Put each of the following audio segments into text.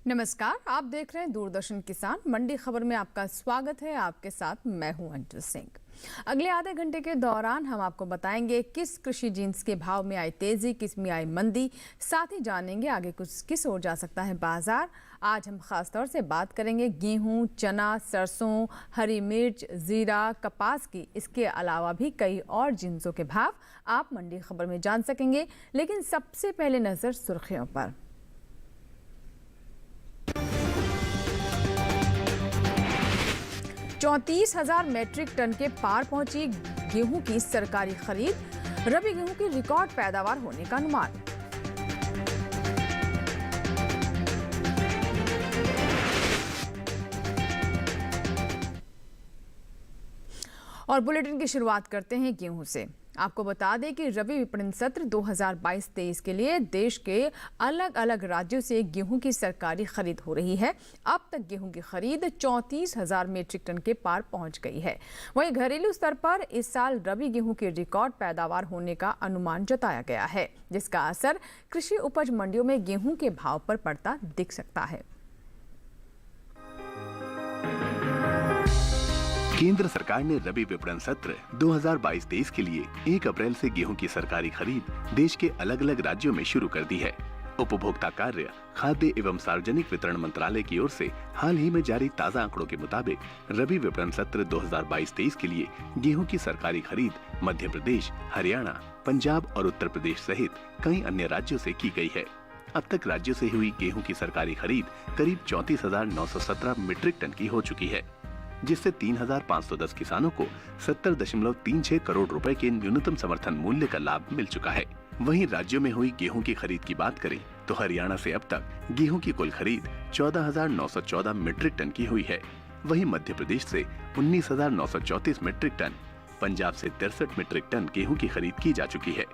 नमस्कार, आप देख रहे हैं दूरदर्शन किसान मंडी खबर में आपका स्वागत है। आपके साथ मैं हूं अंजू सिंह। अगले आधे घंटे के दौरान हम आपको बताएंगे किस कृषि जिन्स के भाव में आई तेजी, किस में आई मंदी। साथ ही जानेंगे आगे कुछ किस ओर जा सकता है बाजार। आज हम खास तौर से बात करेंगे गेहूं, चना, सरसों, हरी मिर्च, जीरा, कपास की। इसके अलावा भी कई और जिन्सों के भाव आप मंडी खबर में जान सकेंगे। लेकिन सबसे पहले नजर सुर्खियों पर। 34,000 मैट्रिक टन के पार पहुंची गेहूं की सरकारी खरीद। रबी गेहूं की रिकॉर्ड पैदावार होने का अनुमान। और बुलेटिन की शुरुआत करते हैं गेहूं से। आपको बता दें कि रबी विपणन सत्र 2022-23 के लिए देश के अलग अलग राज्यों से गेहूं की सरकारी खरीद हो रही है। अब तक गेहूं की खरीद 34,000 मीट्रिक टन के पार पहुंच गई है। वहीं घरेलू स्तर पर इस साल रबी गेहूं की रिकॉर्ड पैदावार होने का अनुमान जताया गया है, जिसका असर कृषि उपज मंडियों में गेहूं के भाव पर पड़ता दिख सकता है। केंद्र सरकार ने रबी विपणन सत्र 2022-23 के लिए 1 अप्रैल से गेहूं की सरकारी खरीद देश के अलग अलग राज्यों में शुरू कर दी है। उपभोक्ता कार्य, खाद्य एवं सार्वजनिक वितरण मंत्रालय की ओर से हाल ही में जारी ताजा आंकड़ों के मुताबिक रबी विपणन सत्र 2022-23 के लिए गेहूं की सरकारी खरीद मध्य प्रदेश, हरियाणा, पंजाब और उत्तर प्रदेश सहित कई अन्य राज्यों से की गई है। अब तक राज्यों से हुई गेहूं की सरकारी खरीद करीब 34,917 मीट्रिक टन की हो चुकी है, जिससे 3,510 किसानों को 70.36 करोड़ रुपए के न्यूनतम समर्थन मूल्य का लाभ मिल चुका है। वहीं राज्यों में हुई गेहूं की खरीद की बात करें तो हरियाणा से अब तक गेहूं की कुल खरीद 14,914 मीट्रिक टन की हुई है। वहीं मध्य प्रदेश से 19,934 मीट्रिक टन, पंजाब से 63 मीट्रिक टन गेहूं की खरीद की जा चुकी है,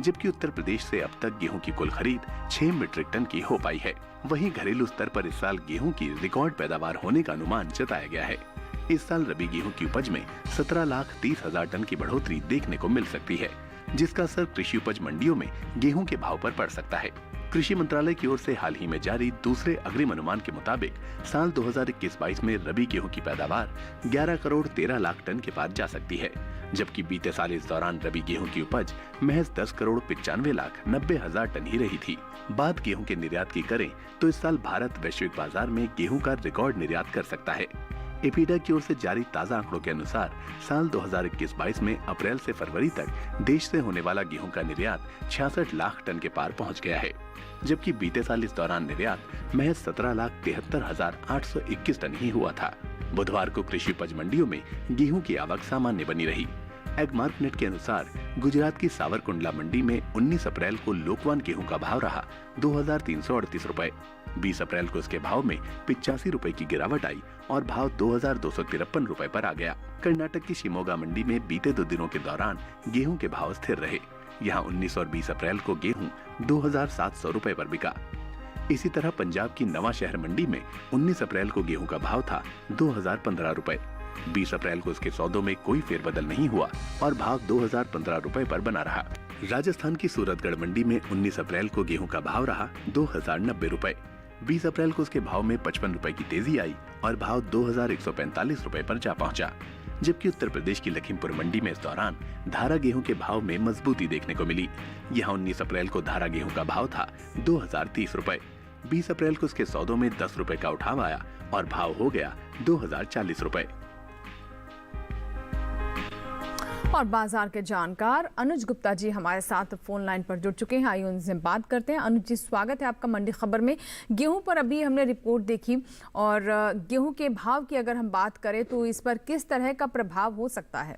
जबकि उत्तर प्रदेश से अब तक गेहूं की कुल खरीद 6 मीट्रिक टन की हो पाई है। वहीं घरेलू स्तर पर इस साल गेहूं की रिकॉर्ड पैदावार होने का अनुमान जताया गया है। इस साल रबी गेहूं की उपज में 17,30,000 टन की बढ़ोतरी देखने को मिल सकती है, जिसका असर कृषि उपज मंडियों में गेहूं के भाव पर पड़ सकता है। कृषि मंत्रालय की ओर से हाल ही में जारी दूसरे अग्रिम अनुमान के मुताबिक साल 2021-22 में रबी गेहूं की पैदावार 11 करोड़ 13 लाख टन के पार जा सकती है, जबकि बीते साल इस दौरान रबी गेहूं की उपज महज 10 करोड़ 95 लाख 90 हजार टन ही रही थी। बात गेहूं के निर्यात की करें तो इस साल भारत वैश्विक बाजार में गेहूं का रिकॉर्ड निर्यात कर सकता है। एपीडा की ओर से जारी ताजा आंकड़ों के अनुसार साल 2021-22 में अप्रैल से फरवरी तक देश से होने वाला गेहूं का निर्यात 66 लाख टन के पार पहुंच गया है, जबकि बीते साल इस दौरान निर्यात महज 17,73,821 टन ही हुआ था। बुधवार को कृषि उपज मंडियों में गेहूं की आवक सामान्य बनी रही। एगमार्क नेट के अनुसार गुजरात की सावरकुंडला मंडी में 19 अप्रैल को लोकवान गेहूं का भाव रहा 2,338 रुपए। 20 अप्रैल को इसके भाव में 85 रुपए की गिरावट आई और भाव 2,253 रुपए पर आ गया। कर्नाटक की शिमोगा मंडी में बीते 2 दिनों के दौरान गेहूं के भाव स्थिर रहे। यहाँ 19 और 20 अप्रैल को गेहूं 2,700 रुपए पर बिका। इसी तरह पंजाब की नवा शहर मंडी में 19 अप्रैल को गेहूं का भाव था 2,015 रुपए। 20 अप्रैल को इसके सौदों में कोई फेरबदल नहीं हुआ और भाव 2,015 रुपए पर बना रहा। राजस्थान की सूरतगढ़ मंडी में 19 अप्रैल को गेहूं का भाव रहा 2,090 रुपए। 20 अप्रैल को उसके भाव में 55 रुपए की तेजी आई और भाव 2,145 रुपए पर जा पहुंचा, जबकि उत्तर प्रदेश की लखीमपुर मंडी में इस दौरान धारा गेहूं के भाव में मजबूती देखने को मिली। यहाँ 19 अप्रैल को धारा गेहूं का भाव था 2,030 रुपए। 20 अप्रैल को उसके सौदों में 10 रुपए का उठाव आया और भाव हो गया 2,040 रुपए। और बाजार के जानकार अनुज गुप्ता जी हमारे साथ फोन लाइन पर जुड़ चुके हैं। आइए उनसे बात करते हैं। अनुज जी, स्वागत है आपका मंडी खबर में। गेहूं पर अभी हमने रिपोर्ट देखी और गेहूं के भाव की अगर हम बात करें तो इस पर किस तरह का प्रभाव हो सकता है?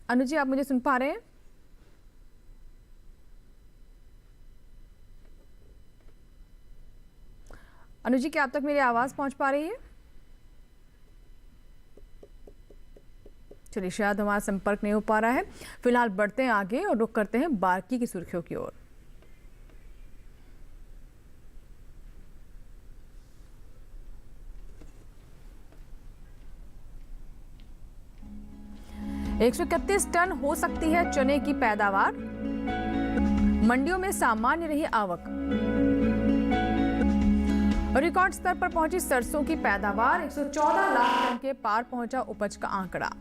अनुज जी, आप मुझे सुन पा रहे हैं? अनुज जी, क्या आप तक मेरी आवाज पहुंच पा रही है? चलिए, शायद हमारा संपर्क नहीं हो पा रहा है। फिलहाल बढ़ते हैं आगे और रुख करते हैं बाकी की सुर्खियों की ओर। $131 टन हो सकती है चने की पैदावार। मंडियों में सामान्य रही आवक। रिकॉर्ड स्तर पर पहुंची सरसों की पैदावार, 114 लाख टन के पार पहुंचा उपज का आंकड़ा।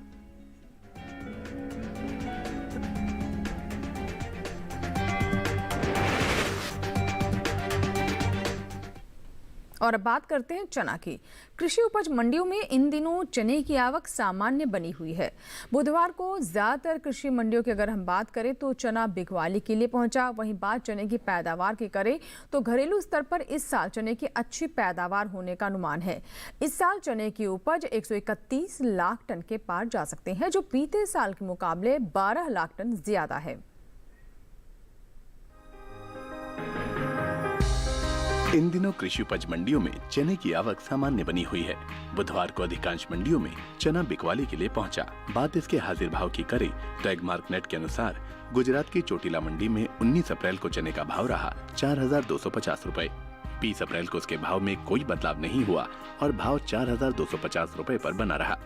और अब बात करते हैं चना की। कृषि उपज मंडियों में इन दिनों चने की आवक सामान्य बनी हुई है। बुधवार को ज्यादातर कृषि मंडियों की अगर हम बात करें तो चना बिकवाली के लिए पहुंचा। वहीं बात चने की पैदावार की करें तो घरेलू स्तर पर इस साल चने की अच्छी पैदावार होने का अनुमान है। इस साल चने की उपज 131 लाख टन के पार जा सकते हैं, जो बीते साल के मुकाबले 12 लाख टन ज्यादा है। इन दिनों कृषि उपज मंडियों में चने की आवक सामान्य बनी हुई है। बुधवार को अधिकांश मंडियों में चना बिकवाली के लिए पहुंचा। बात इसके हाजिर भाव की करें तो एगमार्क नेट के अनुसार गुजरात की चोटिला मंडी में 19 अप्रैल को चने का भाव रहा 4,250 रुपए। 20 अप्रैल को उसके भाव में कोई बदलाव नहीं हुआ और भाव 4,250 रुपए पर बना रहा।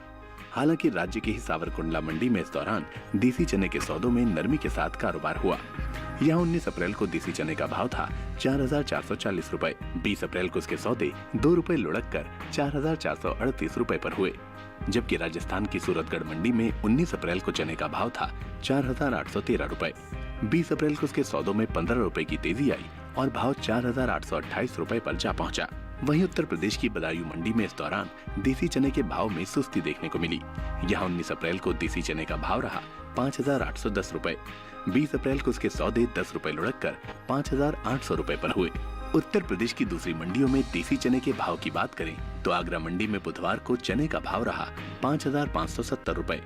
हालांकि राज्य की ही सावरकुंडला मंडी में इस दौरान देसी चने के सौदों में नरमी के साथ कारोबार हुआ। यहाँ 19 अप्रैल को देसी चने का भाव था 4,440 रुपए। 20 अप्रैल को उसके सौदे 2 रुपए लुढ़क कर 4,438 रुपए पर हुए। जबकि राजस्थान की सूरतगढ़ मंडी में 19 अप्रैल को चने का भाव था 4,813 रुपए। 20 अप्रैल को उसके सौदों में 15 रुपए की तेजी आई और भाव 4,828 रुपए पर जा पहुंचा। वहीं उत्तर प्रदेश की बदायूं मंडी में इस दौरान देसी चने के भाव में सुस्ती देखने को मिली। यहाँ 19 अप्रैल को देसी चने का भाव रहा 5,810 रुपए। 20 अप्रैल को उसके सौदे 10 रुपए लुढ़क कर 5,800 रुपए पर हुए। उत्तर प्रदेश की दूसरी मंडियों में देसी चने के भाव की बात करें तो आगरा मंडी में बुधवार को चने का भाव रहा 5,570 रुपए।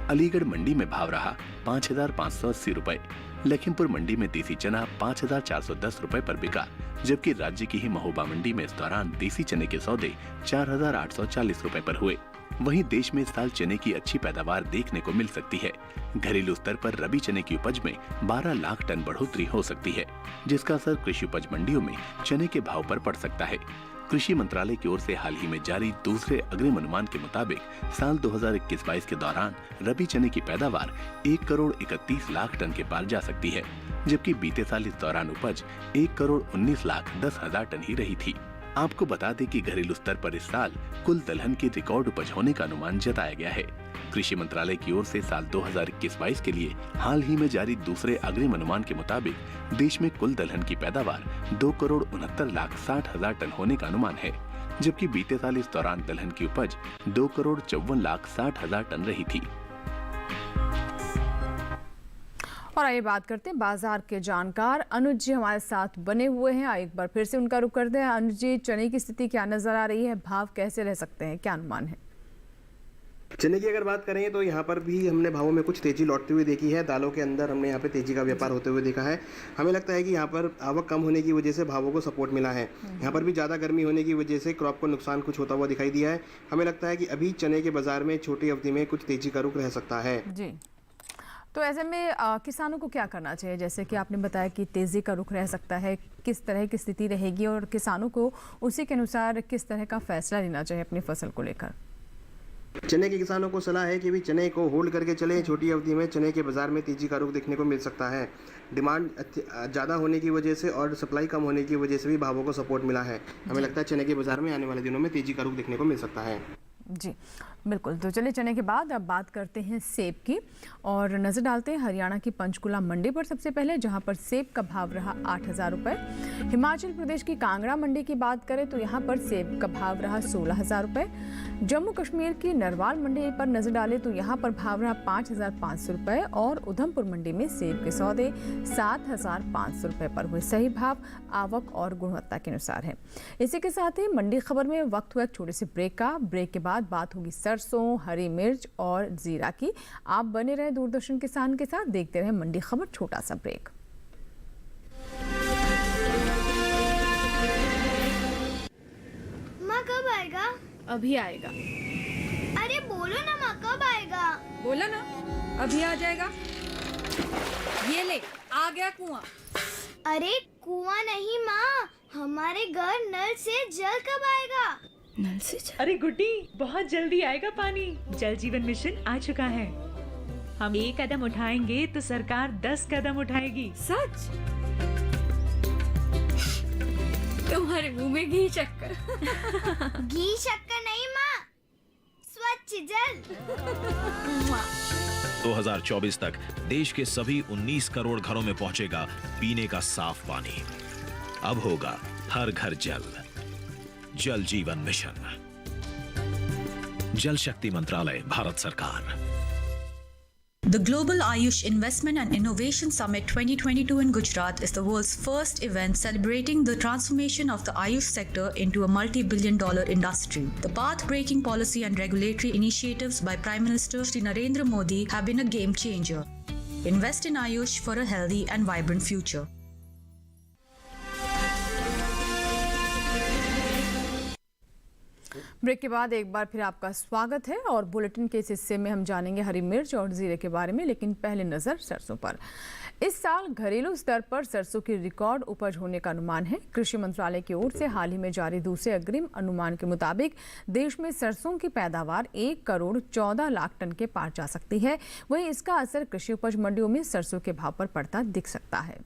अलीगढ़ मंडी में भाव रहा 5,580 रुपए। लखीमपुर मंडी में देसी चना 5,410 रुपए पर बिका। जबकि राज्य की ही महोबा मंडी में इस दौरान देसी चने के सौदे 4,840 रुपए पर हुए। वहीं देश में इस साल चने की अच्छी पैदावार देखने को मिल सकती है। घरेलू स्तर पर रबी चने की उपज में 12 लाख टन बढ़ोतरी हो सकती है, जिसका असर कृषि उपज मंडियों में चने के भाव पर पड़ सकता है। कृषि मंत्रालय की ओर से हाल ही में जारी दूसरे अग्रिम अनुमान के मुताबिक साल 2021-22 के दौरान रबी चने की पैदावार 1 करोड़ 31 लाख टन के पार जा सकती है, जबकि बीते साल इस दौरान उपज 1 करोड़ 19 लाख 10 हजार टन ही रही थी। आपको बता दें कि घरेलू स्तर पर इस साल कुल दलहन की रिकॉर्ड उपज होने का अनुमान जताया गया है। कृषि मंत्रालय की ओर से साल 2021-22 के लिए हाल ही में जारी दूसरे अग्रिम अनुमान के मुताबिक देश में कुल दलहन की पैदावार 2 करोड़ 69 लाख 60 हजार टन होने का अनुमान है, जबकि बीते साल इस दौरान दलहन की उपज 2 करोड़ 54 लाख 60 हजार टन रही थी। और आइए बात करते हैं बाजार के जानकार अनुज जी हमारे साथ बने हुए हैं। एक बार फिर से उनका रुख करते हैं। अनुज जी, चने की स्थिति क्या नजर आ रही है? भाव कैसे रह सकते हैं? क्या अनुमान है? चने की अगर बात करें तो यहाँ पर भी हमने भावों में कुछ तेजी लौटती हुई देखी है। दालों के अंदर हमने यहाँ पे तेजी का व्यापार होते हुए देखा है। हमें लगता है कि यहाँ पर आवक कम होने की वजह से भावों को सपोर्ट मिला है। यहाँ पर भी ज़्यादा गर्मी होने की वजह से क्रॉप को नुकसान कुछ होता हुआ दिखाई दिया है। हमें लगता है कि अभी चने के बाजार में छोटी अवधि में कुछ तेजी का रुख रह सकता है। जी, तो ऐसे में किसानों को क्या करना चाहिए? जैसे कि आपने बताया कि तेजी का रुख रह सकता है, किस तरह की स्थिति रहेगी और किसानों को उसी के अनुसार किस तरह का फैसला लेना चाहिए अपनी फसल को लेकर? चने के किसानों को सलाह है कि भी चने को होल्ड करके चलें। छोटी अवधि में चने के बाजार में तेजी का रुख देखने को मिल सकता है। डिमांड ज़्यादा होने की वजह से और सप्लाई कम होने की वजह से भी भावों को सपोर्ट मिला है। हमें लगता है चने के बाजार में आने वाले दिनों में तेजी का रुख देखने को मिल सकता है। जी बिल्कुल। तो चलिए चने के बाद अब बात करते हैं सेब की और नज़र डालते हैं हरियाणा की पंचकुला मंडी पर सबसे पहले, जहां पर सेब का भाव रहा 8,000 रुपये। हिमाचल प्रदेश की कांगड़ा मंडी की बात करें तो यहां पर सेब का भाव रहा 16,000 रुपये। जम्मू कश्मीर की नरवाल मंडी पर नज़र डालें तो यहाँ पर भाव रहा 5,500 रुपये और उधमपुर मंडी में सेब के सौदे 7,500 रुपये पर हुए। सही भाव आवक और गुणवत्ता के अनुसार है। इसी के साथ ही मंडी खबर में वक्त हुआ एक छोटे से ब्रेक का। ब्रेक के बाद बात होगी सरसों, हरी मिर्च और जीरा की। आप बने रहे दूरदर्शन किसान के साथ, देखते रहे मंडी खबर। छोटा सा ब्रेक। माँ कब आएगा? अभी आएगा। अरे बोलो ना माँ, कब आएगा? बोला ना, अभी आ जाएगा। ये ले, आ गया कुआं। अरे कुआं नहीं माँ, हमारे घर नल से जल कब आएगा? नल से जल? अरे गुड्डी, बहुत जल्दी आएगा पानी। जल जीवन मिशन आ चुका है। हम 1 कदम उठाएंगे तो सरकार 10 कदम उठाएगी। सच? तुम्हारे मुंह में घी शक्कर। घी शक्कर नहीं माँ, स्वच्छ जल। 2024 तक देश के सभी 19 करोड़ घरों में पहुंचेगा पीने का साफ पानी। अब होगा हर घर जल। जल जीवन मिशन, जल शक्ति मंत्रालय, भारत सरकार। The Global Ayush Investment and Innovation Summit 2022 in Gujarat is the world's first event celebrating the transformation of the Ayush sector into a multi-billion-dollar industry. The path-breaking policy and regulatory initiatives by Prime Minister Shri Narendra Modi have been a game changer. Invest in Ayush for a healthy and vibrant future. Break के बाद एक बार फिर आपका स्वागत है और bulletin के इस हिस्से में हम जानेंगे हरी मिर्च और जीरे के बारे में, लेकिन पहले नजर सरसों पर। इस साल घरेलू स्तर पर सरसों की रिकॉर्ड उपज होने का अनुमान है। कृषि मंत्रालय की ओर से हाल ही में जारी दूसरे अग्रिम अनुमान के मुताबिक देश में सरसों की पैदावार 1 करोड़ 14 लाख टन के पार जा सकती है। वहीं इसका असर कृषि उपज मंडियों में सरसों के भाव पर पड़ता दिख सकता है।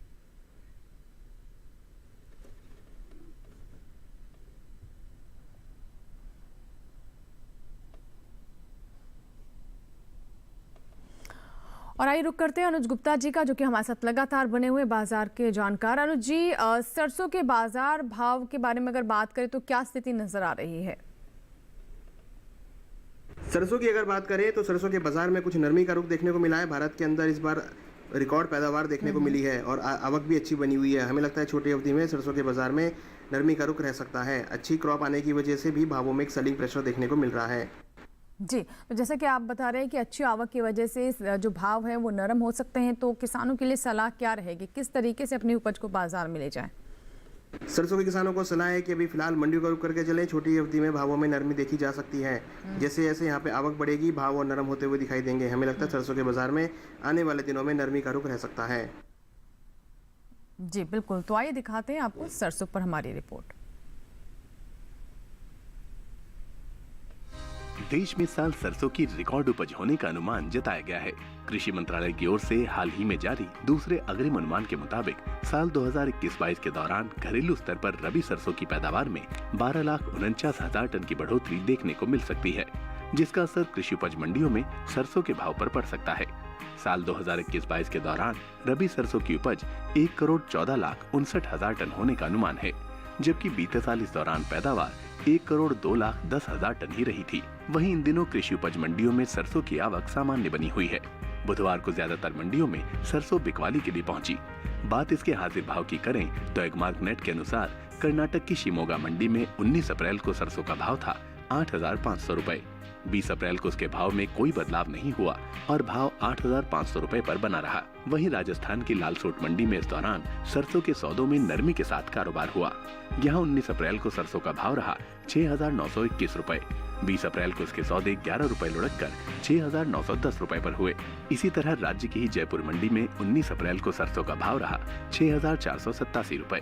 और आइए रुक करते हैं अनुज गुप्ता जी का, जो कि हमारे साथ लगातार बने हुए बाजार के जानकार। अनुज जी, सरसों के बाजार भाव के बारे में अगर बात करें तो क्या स्थिति नजर आ रही है? सरसों की अगर बात करें तो सरसों के बाजार में कुछ नरमी का रुख देखने को मिला है। भारत के अंदर इस बार रिकॉर्ड पैदावार देखने को मिली है और आवक भी अच्छी बनी हुई है। हमें लगता है छोटी अवधि में सरसों के बाजार में नरमी का रुख रह सकता है। अच्छी क्रॉप आने की वजह से भी भावों में एक सेलिंग प्रेशर देखने को मिल रहा है। जी, तो जैसा कि आप बता रहे हैं कि अच्छी आवक की वजह से जो भाव है वो नरम हो सकते हैं, तो किसानों के लिए सलाह क्या रहेगी, किस तरीके से अपनी उपज को बाजार में ले जाएं? सरसों के किसानों को सलाह है कि अभी फिलहाल मंडियों का रुख करके चलें। छोटी अवधि में भावों में नरमी देखी जा सकती है। जैसे जैसे यहाँ पे आवक बढ़ेगी भाव और नरम होते हुए दिखाई देंगे। हमें लगता है सरसों के बाजार में आने वाले दिनों में नरमी का रुख रह सकता है। जी बिल्कुल, तो आइए दिखाते हैं आपको सरसों पर हमारी रिपोर्ट। देश में इस साल सरसों की रिकॉर्ड उपज होने का अनुमान जताया गया है। कृषि मंत्रालय की ओर से हाल ही में जारी दूसरे अग्रिम अनुमान के मुताबिक साल 2021-22 के दौरान घरेलू स्तर पर रबी सरसों की पैदावार में 12,49,000 टन की बढ़ोतरी देखने को मिल सकती है, जिसका असर कृषि उपज मंडियों में सरसों के भाव पर पड़ सकता है। साल 2021-22 के दौरान रबी सरसों की उपज 1 करोड़ 14 लाख 59,000 टन होने का अनुमान है, जबकि बीते साल इस दौरान पैदावार 1 करोड़ 2,10,000 टन ही रही थी। वहीं इन दिनों कृषि उपज मंडियों में सरसों की आवक सामान्य बनी हुई है। बुधवार को ज्यादातर मंडियों में सरसों बिकवाली के लिए पहुंची। बात इसके हाजिर भाव की करें तो एगमार्क नेट के अनुसार कर्नाटक की शिमोगा मंडी में 19 अप्रैल को सरसों का भाव था 8,500 रुपए। 20 अप्रैल को उसके भाव में कोई बदलाव नहीं हुआ और भाव 8,500 रुपए पर बना रहा। वहीं राजस्थान की लालसोट मंडी में इस दौरान सरसों के सौदों में नरमी के साथ कारोबार हुआ। यहाँ 19 अप्रैल को सरसों का भाव रहा 6,921 रुपए। 20 अप्रैल को इसके सौदे 11 रुपए लुढ़क कर 6,910 रुपए पर हुए। इसी तरह राज्य की ही जयपुर मंडी में 19 अप्रैल को सरसों का भाव रहा 6,487 रुपए।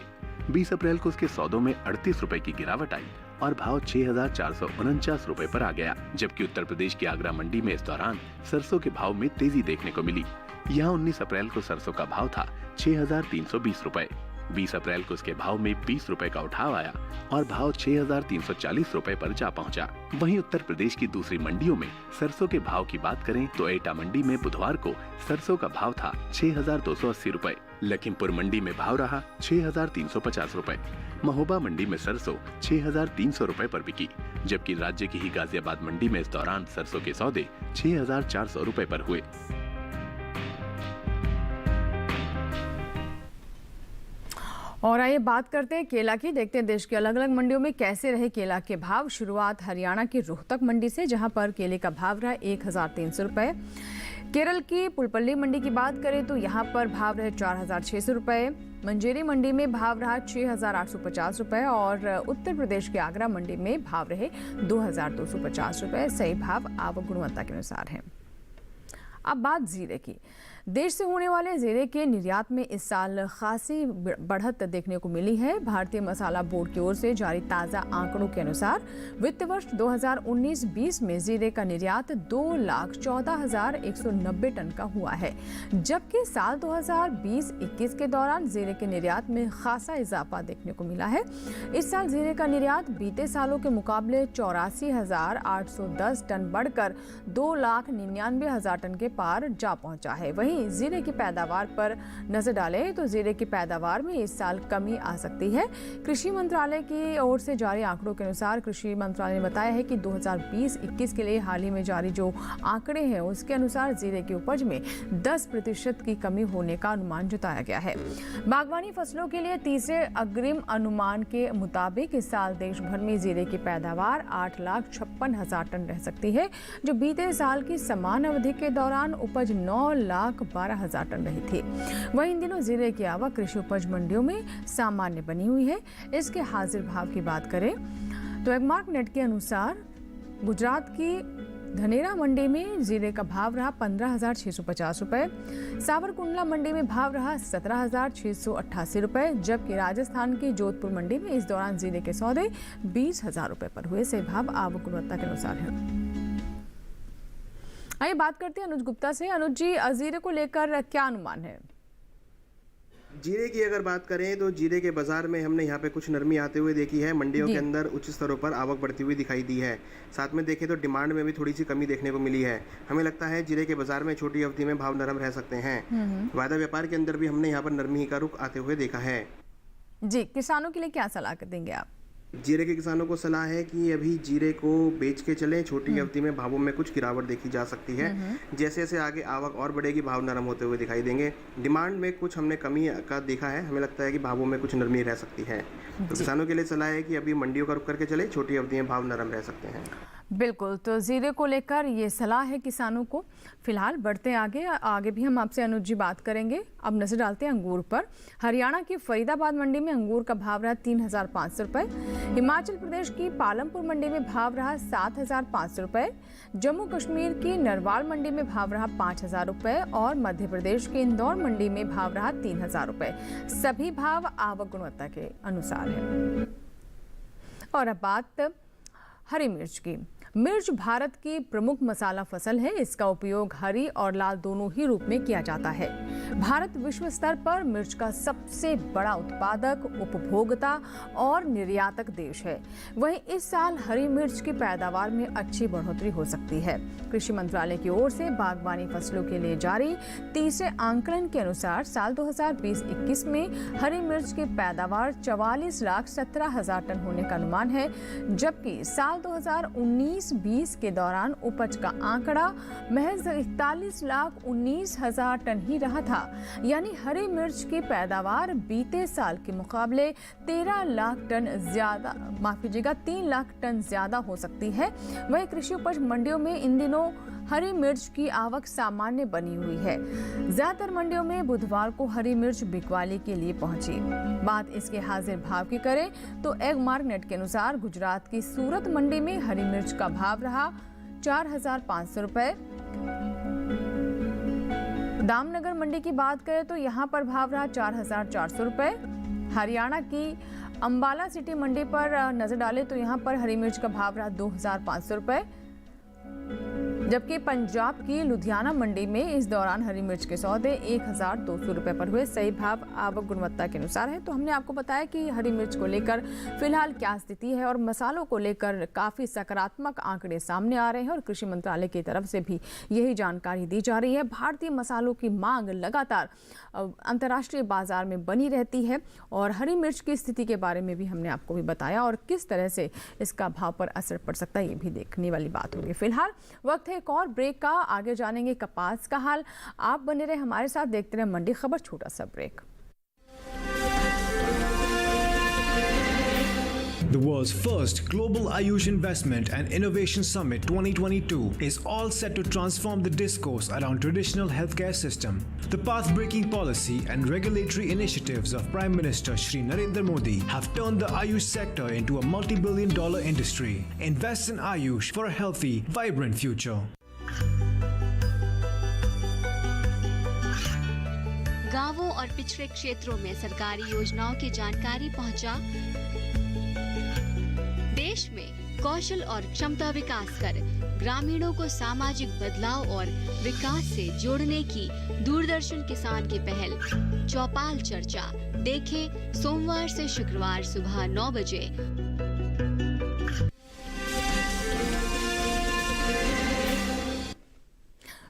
20 अप्रैल को उसके सौदों में 38 रुपए की गिरावट आई और भाव 6,449 रुपए पर आ गया। जबकि उत्तर प्रदेश की आगरा मंडी में इस दौरान सरसों के भाव में तेजी देखने को मिली। यहाँ 19 अप्रैल को सरसों का भाव था 6,320 रुपए। 20 अप्रैल को इसके भाव में 20 रुपए का उठाव आया और भाव 6,340 रुपए पर जा पहुंचा। वहीं उत्तर प्रदेश की दूसरी मंडियों में सरसों के भाव की बात करें तो एटा मंडी में बुधवार को सरसों का भाव था 6,280 रुपए। लखीमपुर मंडी में भाव रहा 6,350 रुपए। महोबा मंडी में सरसों 6,300 रुपए पर बिकी, जबकि राज्य की ही गाजियाबाद मंडी में इस दौरान सरसों के सौदे 6,400 रुपए पर हुए। और आइए बात करते हैं केला की। देखते हैं देश के अलग अलग मंडियों में कैसे रहे केला के भाव। शुरुआत हरियाणा की रोहतक मंडी से, जहां पर केले का भाव रहा 1,300 रुपए। केरल की पुलपल्ली मंडी की बात करें तो यहां पर भाव रहे 4,600 रुपए। मंजेरी मंडी में भाव रहा 6,850 रुपए और उत्तर प्रदेश के आगरा मंडी में भाव रहे 2,250 रुपए। सही भाव आवक गुणवत्ता के अनुसार है। अब बात जीरे की। देश से होने वाले जीरे के निर्यात में इस साल खासी बढ़त देखने को मिली है। भारतीय मसाला बोर्ड की ओर से जारी ताज़ा आंकड़ों के अनुसार वित्त वर्ष 2019-20 में जीरे का निर्यात 2,14,190 टन का हुआ है, जबकि साल 2020-21 के दौरान जीरे के निर्यात में खासा इजाफा देखने को मिला है। इस साल जीरे का निर्यात बीते सालों के मुकाबले 84,810 टन बढ़कर 2,99,000 टन के पार जा पहुंचा है। वहीं जीरे की पैदावार पर नजर डालें तो जीरे की पैदावार में इस साल कमी आ सकती है। कृषि मंत्रालय की ओर से जारी आंकड़ों के अनुसार कृषि मंत्रालय ने बताया है कि 2020-21 के लिए हाल ही में जारी जो आंकड़े हैं उसके अनुसार जीरे की उपज में 10% की कमी होने का अनुमान जताया गया है। बागवानी फसलों के लिए तीसरे अग्रिम अनुमान के मुताबिक इस साल देश भर में जीरे की पैदावार 8,56,000 टन रह सकती है, जो बीते साल की समान अवधि के दौरान उपज 9,12,000 टन रही थी। वहीं इन दिनों जीरे की आवक कृषि उपज मंडियों में सामान्य बनी हुई है। इसके हाजिर भाव की बात करें तो एगमार्क नेट के अनुसार गुजरात की धनेरा मंडी में जीरे का भाव रहा 15,650 रुपए, सावरकुंडला मंडी में भाव रहा 17,688 रुपए, जबकि राजस्थान की जोधपुर मंडी में इस दौरान जीरे के सौदे 20,000 रुपए पर हुए। से भाव आवक गुणवत्ता के अनुसार है। आइए बात करते हैं अनुज गुप्ता से। अनुज जी, जीरे को लेकर क्या अनुमान है? जीरे की अगर बात करें तो जीरे के बाजार में हमने यहाँ पे कुछ नरमी आते हुए देखी है। मंडियों के अंदर उच्च स्तरों पर आवक बढ़ती हुई दिखाई दी है। साथ में देखें तो डिमांड में भी थोड़ी सी कमी देखने को मिली है। हमें लगता है जीरे के बाजार में छोटी अवधि में भाव नरम रह सकते हैं। वायदा व्यापार के अंदर भी हमने यहाँ पर नरमी का रुख आते हुए देखा है। जी, किसानों के लिए क्या सलाह देंगे आप? जीरे के किसानों को सलाह है कि अभी जीरे को बेच के चलें। छोटी अवधि में भावों में कुछ गिरावट देखी जा सकती है। जैसे जैसे आगे आवक और बढ़ेगी भाव नरम होते हुए दिखाई देंगे। डिमांड में कुछ हमने कमी का देखा है। हमें लगता है कि भावों में कुछ नरमी रह सकती है। तो किसानों के लिए सलाह है कि अभी मंडियों का रुख करके चले, छोटी अवधि में भाव नरम रह सकते हैं। बिल्कुल, तो जीरे को लेकर ये सलाह है किसानों को। फिलहाल बढ़ते हैं आगे भी हम आपसे अनुज जी बात करेंगे। अब नजर डालते हैं अंगूर पर। हरियाणा की फरीदाबाद मंडी में अंगूर का भाव रहा 3,500 रुपए, हिमाचल प्रदेश की पालमपुर मंडी में भाव रहा 7,500 रुपए, जम्मू कश्मीर की नरवाल मंडी में भाव रहा 5,000 रुपए और मध्य प्रदेश की इंदौर मंडी में भाव रहा 3,000 रुपए। सभी भाव आवक गुणवत्ता के अनुसार है। और अब बात हरी मिर्च की। मिर्च भारत की प्रमुख मसाला फसल है। इसका उपयोग हरी और लाल दोनों ही रूप में किया जाता है। भारत विश्व स्तर पर मिर्च का सबसे बड़ा उत्पादक, उपभोक्ता और निर्यातक देश है। वहीं इस साल हरी मिर्च की पैदावार में अच्छी बढ़ोतरी हो सकती है। कृषि मंत्रालय की ओर से बागवानी फसलों के लिए जारी तीसरे आंकलन के अनुसार साल 2020-21 में हरी मिर्च की पैदावार 44,17,000 टन होने का अनुमान है, जबकि साल 2019-20 के दौरान उपज का आंकड़ा महज 41,19,000 टन ही रहा था। यानी हरी मिर्च की पैदावार बीते साल के मुकाबले 3 लाख टन ज्यादा हो सकती है। वहीं कृषि उपज मंडियों में इन दिनों हरी मिर्च की आवक सामान्य बनी हुई है। ज्यादातर मंडियों में बुधवार को हरी मिर्च बिकवाली के लिए पहुंची। बात इसके हाजिर भाव की करें तो एगमार्क नेट के अनुसार गुजरात की सूरत मंडी में हरी मिर्च का भाव रहा 4,500 रुपए। दामनगर मंडी की बात करें तो यहाँ पर भाव रहा 4,400 रुपए। हरियाणा की अंबाला सिटी मंडी पर नजर डालें तो यहाँ पर हरी मिर्च का भाव रहा 2,500 रुपए, जबकि पंजाब की लुधियाना मंडी में इस दौरान हरी मिर्च के सौदे 1,200 रुपए पर हुए। सही भाव आवक गुणवत्ता के अनुसार है। तो हमने आपको बताया कि हरी मिर्च को लेकर फिलहाल क्या स्थिति है और मसालों को लेकर काफी सकारात्मक आंकड़े सामने आ रहे हैं और कृषि मंत्रालय की तरफ से भी यही जानकारी दी जा रही है। भारतीय मसालों की मांग लगातार अंतर्राष्ट्रीय बाजार में बनी रहती है और हरी मिर्च की स्थिति के बारे में भी हमने आपको भी बताया और किस तरह से इसका भाव पर असर पड़ सकता है ये भी देखने वाली बात होगी। फिलहाल वक्त है एक और ब्रेक का। आगे जानेंगे कपास का हाल। आप बने रहे हमारे साथ, देखते रहे मंडी खबर। छोटा सा break. The world's first Global Ayush Investment and Innovation Summit 2022 is all set to transform the discourse around traditional healthcare system. The path-breaking policy and regulatory initiatives of Prime Minister Shri Narendra Modi have turned the Ayush sector into a multi-billion-dollar industry. Invest in Ayush for a healthy, vibrant future. गांवों और पिछड़े क्षेत्रों में सरकारी योजनाओं की जानकारी पहुंचा। देश में कौशल और क्षमता विकास कर ग्रामीणों को सामाजिक बदलाव और विकास से जोड़ने की दूरदर्शन किसान की पहल चौपाल चर्चा देखें सोमवार से शुक्रवार सुबह 9 बजे।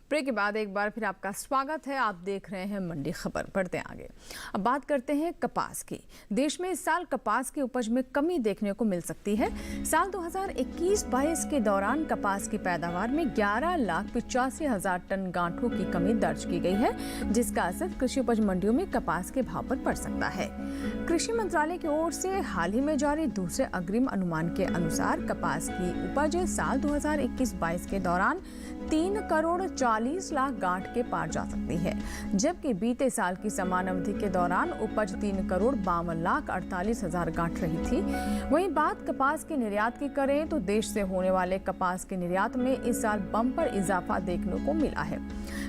ब्रेक के बाद एक बार फिर आपका स्वागत है। आप देख रहे हैं मंडी खबर। बढ़ते हैं आगे। अब बात करते हैं कपास की। देश में इस साल कपास की उपज में कमी देखने को मिल सकती है। साल 2021-22 के दौरान कपास की पैदावार में 11,85,000 टन गांठों की कमी दर्ज की गई है, जिसका असर कृषि उपज मंडियों में कपास के भाव पर पड़ सकता है। कृषि मंत्रालय की ओर से हाल ही में जारी दूसरे अग्रिम अनुमान के अनुसार कपास की उपज साल 2021-22 के दौरान 3 करोड़ 40 लाख गांठ के पार जा सकती है, जबकि बीते साल की समान अवधि के दौरान उपज 3 करोड़ 52 लाख 48 हजार गांठ रही थी। वहीं बात कपास के निर्यात की करें तो देश से होने वाले कपास के निर्यात में इस साल बम्पर इजाफा देखने को मिला है।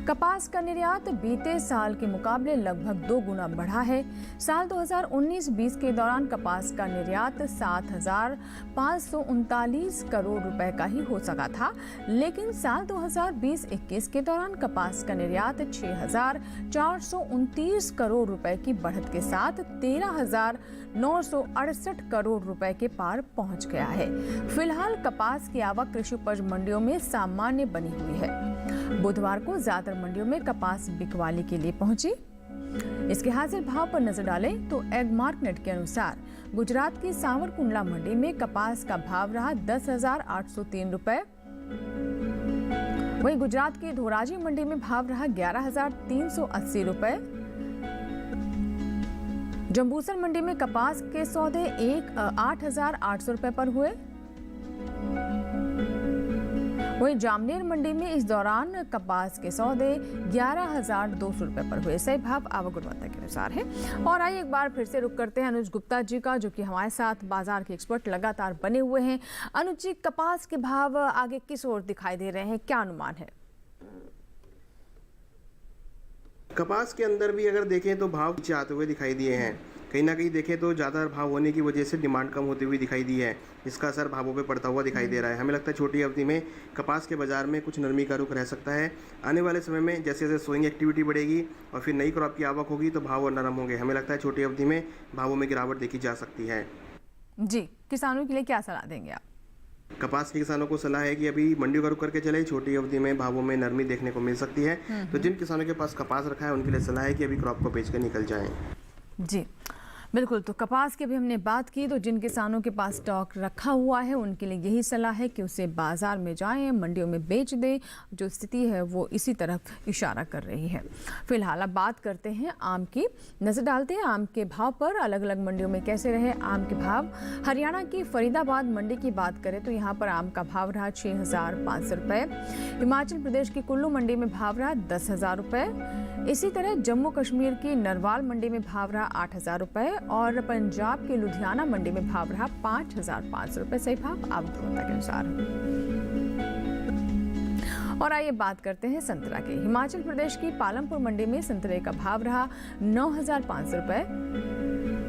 कपास का निर्यात बीते साल के मुकाबले लगभग 2 गुना बढ़ा है। साल 2019-20 के दौरान कपास का निर्यात 7,539 करोड़ रुपए का ही हो सका था, लेकिन साल 2020-21 के दौरान कपास का निर्यात 6,429 करोड़ रुपए की बढ़त के साथ 13,968 करोड़ रुपए के पार पहुंच गया है। फिलहाल कपास की आवक कृषि उपज मंडियों में सामान्य बनी हुई है। बुधवार को ज्यादातर मंडियों में कपास बिकवाली के लिए पहुंची। इसके हाजिर भाव पर नजर डालें तो एग मार्केट के अनुसार गुजरात की सावरकुंडला मंडी में कपास का भाव रहा 10,803 रुपए। वहीं गुजरात की धोराजी मंडी में भाव रहा 11,380 रुपए। जंबूसर मंडी में कपास के सौदे 8,800 रुपए पर हुए। वहीं जामनेर मंडी में इस दौरान कपास के सौदे 11,200 रुपए पर हुए। सही भाव आवक गुणवत्ता के अनुसार है। और आइए एक बार फिर से रुक करते हैं अनुज गुप्ता जी का, जो कि हमारे साथ बाजार के एक्सपर्ट लगातार बने हुए हैं। अनुज जी, कपास के भाव आगे किस ओर दिखाई दे रहे हैं, क्या अनुमान है? कपास के अंदर भी अगर देखें तो भाव नीचे आते हुए दिखाई दिए हैं। कहीं ना कहीं देखें तो ज़्यादा भाव होने की वजह से डिमांड कम होती हुई दिखाई दी है। इसका असर भावों पे पड़ता हुआ दिखाई दे रहा है। हमें लगता है छोटी अवधि में कपास के बाजार में कुछ नरमी का रुख रह सकता है। आने वाले समय में जैसे जैसे सोइंग एक्टिविटी बढ़ेगी और फिर नई क्रॉप की आवक होगी तो भाव और नरम होंगे। हमें लगता है छोटी अवधि में भावों में गिरावट देखी जा सकती है। जी, किसानों के लिए क्या सलाह देंगे आप? कपास के किसानों को सलाह है कि अभी मंडियों का रुख करके चले। छोटी अवधि में भावों में नरमी देखने को मिल सकती है। तो जिन किसानों के पास कपास रखा है उनके लिए सलाह है कि अभी क्रॉप को बेचकर निकल जाएं। जी बिल्कुल। तो कपास की भी हमने बात की, तो जिन किसानों के पास स्टॉक रखा हुआ है उनके लिए यही सलाह है कि उसे बाजार में जाएं, मंडियों में बेच दें। जो स्थिति है वो इसी तरफ इशारा कर रही है। फिलहाल अब बात करते हैं आम की। नजर डालते हैं आम के भाव पर। अलग अलग मंडियों में कैसे रहे आम के भाव। हरियाणा की फरीदाबाद मंडी की बात करें तो यहाँ पर आम का भाव रहा 6,500 रुपए। हिमाचल प्रदेश की कुल्लू मंडी में भाव रहा 10,000 रुपए। इसी तरह जम्मू कश्मीर की नरवाल मंडी में भाव रहा 8,000 रुपए और पंजाब के लुधियाना मंडी में भाव रहा 5,500 रुपए। सही भाव आवक गुणवत्ता के अनुसार। और आइए बात करते हैं संतरा के। हिमाचल प्रदेश की पालमपुर मंडी में संतरे का भाव रहा 9,500 रुपए।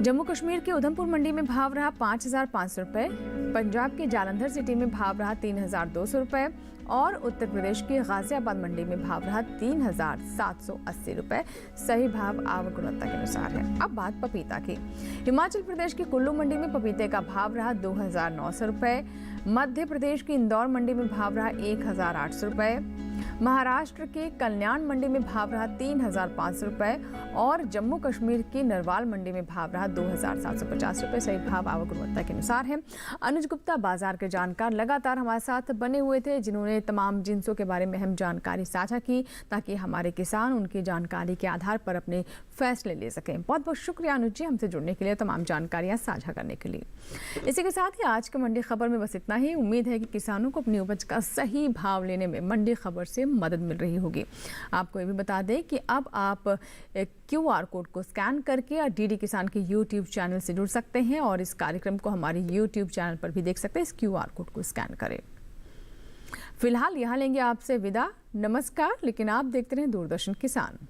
जम्मू कश्मीर के उधमपुर मंडी में भाव रहा 5,500 रुपए। पंजाब के जालंधर सिटी में भाव रहा 3,200 रुपए और उत्तर प्रदेश की गाजियाबाद मंडी में भाव रहा 3,780 रुपए। सही भाव आवक गुणवत्ता के अनुसार है। अब बात पपीता की। हिमाचल प्रदेश की कुल्लू मंडी में पपीते का भाव रहा 2,900 रुपए। मध्य प्रदेश की इंदौर मंडी में भाव रहा 1,800 रुपए। महाराष्ट्र के कल्याण मंडी में भाव रहा 3,500 रुपए और जम्मू कश्मीर की नरवाल मंडी में भाव रहा 2,750 रुपए। सही भाव आवक गुणवत्ता के अनुसार है। अनुज गुप्ता बाजार के जानकार लगातार हमारे साथ बने हुए थे, जिन्होंने तमाम जिन्सों के बारे में अहम जानकारी साझा की ताकि हमारे किसान उनकी जानकारी के आधार पर अपने फैसले ले सकें। बहुत बहुत शुक्रिया अनुज जी, हमसे जुड़ने के लिए, तमाम जानकारियां साझा करने के लिए। इसी के साथ ही आज के मंडी खबर में बस इतना ही। उम्मीद है कि किसानों को अपनी उपज का सही भाव लेने में मंडी खबर से मदद मिल रही होगी। आपको ये भी बता दें कि अब आप QR कोड को स्कैन करके और DD किसान के YouTube चैनल से जुड़ सकते हैं और इस कार्यक्रम को हमारे YouTube चैनल पर भी देख सकते हैं। इस QR कोड को स्कैन करें। फिलहाल यहाँ लेंगे आपसे विदा। नमस्कार। लेकिन आप देखते रहें दूरदर्शन किसान।